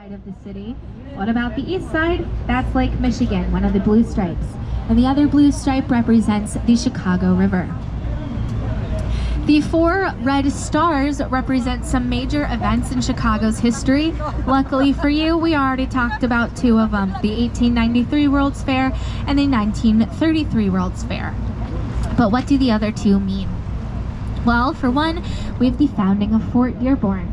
side of the city. What about the east side? That's Lake Michigan, one of the blue stripes. And the other blue stripe represents the Chicago River. The 4 red stars represent some major events in Chicago's history. Luckily for you, we already talked about 2 of them, the 1893 World's Fair and the 1933 World's Fair. But what do the other 2 mean? Well, for one, we have the founding of Fort Dearborn.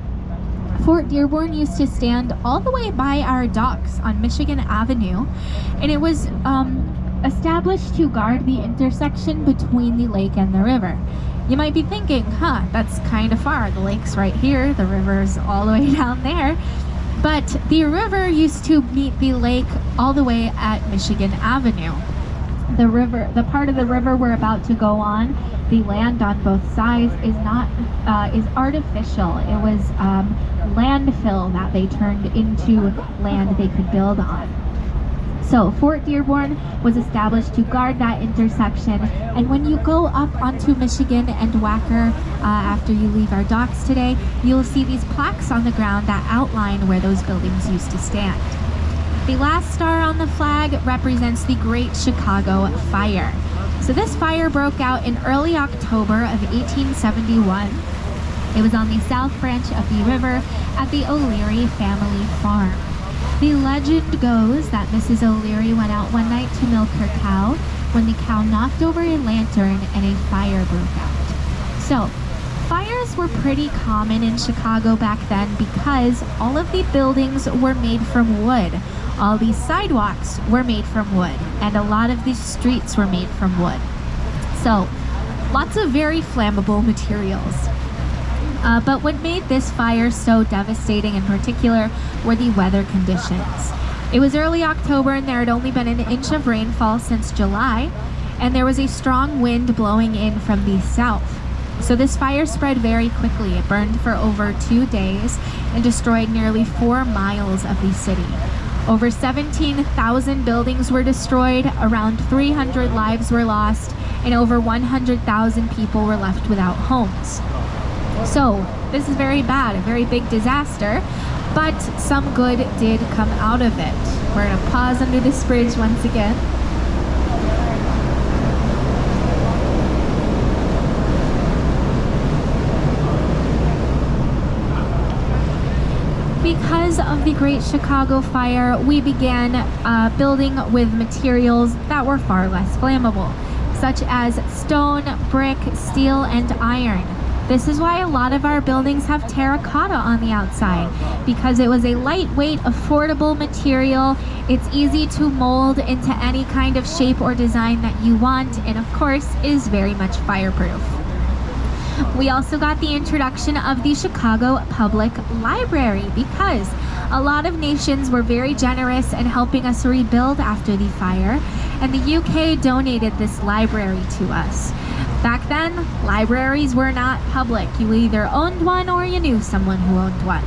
Fort Dearborn used to stand all the way by our docks on Michigan Avenue, and it was established to guard the intersection between the lake and the river. You might be thinking, that's kind of far. The lake's right here, the river's all the way down there. But the river used to meet the lake all the way at Michigan Avenue. The part of the river we're about to go on, the land on both sides is artificial. It was landfill that they turned into land they could build on. So Fort Dearborn was established to guard that intersection, and when you go up onto Michigan and Wacker after you leave our docks today, you'll see these plaques on the ground that outline where those buildings used to stand. The last star on the flag represents the Great Chicago Fire. So this fire broke out in early October of 1871. It was on the south branch of the river at the O'Leary family farm. The legend goes that Mrs. O'Leary went out one night to milk her cow when the cow knocked over a lantern and a fire broke out. So, fires were pretty common in Chicago back then because all of the buildings were made from wood. All these sidewalks were made from wood, and a lot of these streets were made from wood. So, lots of very flammable materials. But what made this fire so devastating in particular were the weather conditions. It was early October and there had only been an inch of rainfall since July, and there was a strong wind blowing in from the south. So this fire spread very quickly. It burned for over 2 days and destroyed nearly 4 miles of the city. Over 17,000 buildings were destroyed, around 300 lives were lost, and over 100,000 people were left without homes. So this is very bad, a very big disaster, but some good did come out of it. We're going to pause under this bridge once again. Because of the Great Chicago Fire, we began building with materials that were far less flammable, such as stone, brick, steel, and iron. This is why a lot of our buildings have terracotta on the outside, because it was a lightweight, affordable material. It's easy to mold into any kind of shape or design that you want, and of course is very much fireproof. We also got the introduction of the Chicago Public Library because a lot of nations were very generous in helping us rebuild after the fire, and the UK donated this library to us. Back then, libraries were not public. You either owned one or you knew someone who owned one.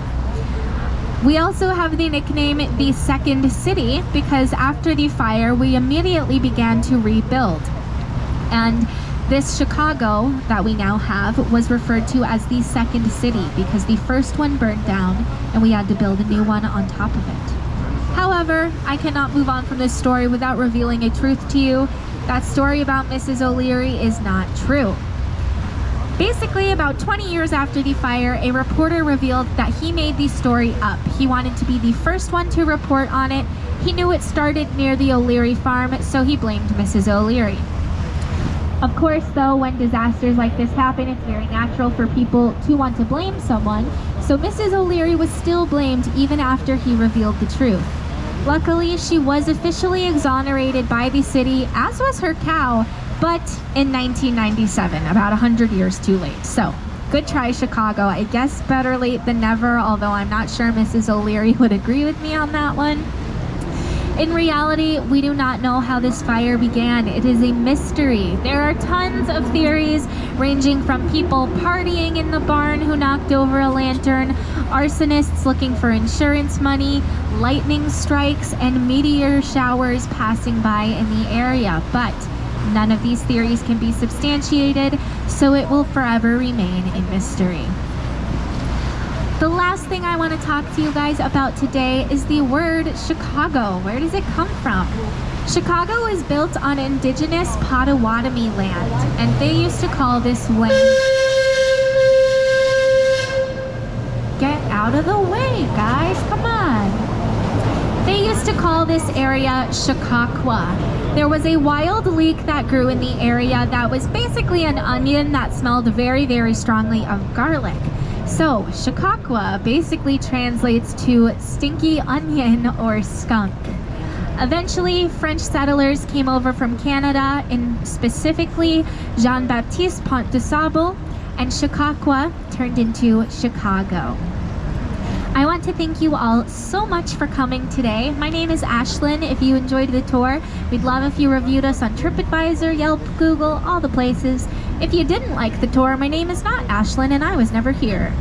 We also have the nickname the Second City because after the fire, we immediately began to rebuild. And this Chicago that we now have was referred to as the Second City because the first one burned down and we had to build a new one on top of it. However, I cannot move on from this story without revealing a truth to you. That story about Mrs. O'Leary is not true. Basically, about 20 years after the fire, a reporter revealed that he made the story up. He wanted to be the first one to report on it. He knew it started near the O'Leary farm, so he blamed Mrs. O'Leary. Of course, though, when disasters like this happen, it's very natural for people to want to blame someone, so Mrs. O'Leary was still blamed even after he revealed the truth. Luckily, she was officially exonerated by the city, as was her cow, but in 1997, about 100 years too late. So, good try, Chicago. I guess better late than never, although I'm not sure Mrs. O'Leary would agree with me on that one. In reality, we do not know how this fire began. It is a mystery. There are tons of theories ranging from people partying in the barn who knocked over a lantern, arsonists looking for insurance money, lightning strikes, and meteor showers passing by in the area. But none of these theories can be substantiated, so it will forever remain a mystery. The last thing I want to talk to you guys about today is the word Chicago. Where does it come from? Chicago is built on indigenous Potawatomi land, and they used to call this land... Get out of the way, guys, come on. They used to call this area Chautauqua. There was a wild leek that grew in the area that was basically an onion that smelled very, very strongly of garlic. So, Chautauqua basically translates to stinky onion or skunk. Eventually, French settlers came over from Canada, and specifically Jean-Baptiste Pont de Sable, and Chautauqua turned into Chicago. I want to thank you all so much for coming today. My name is Ashlyn. If you enjoyed the tour, we'd love if you reviewed us on TripAdvisor, Yelp, Google, all the places. If you didn't like the tour, my name is not Ashlyn and I was never here.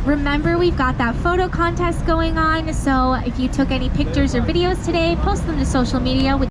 Remember, we've got that photo contest going on, so if you took any pictures or videos today, post them to social media with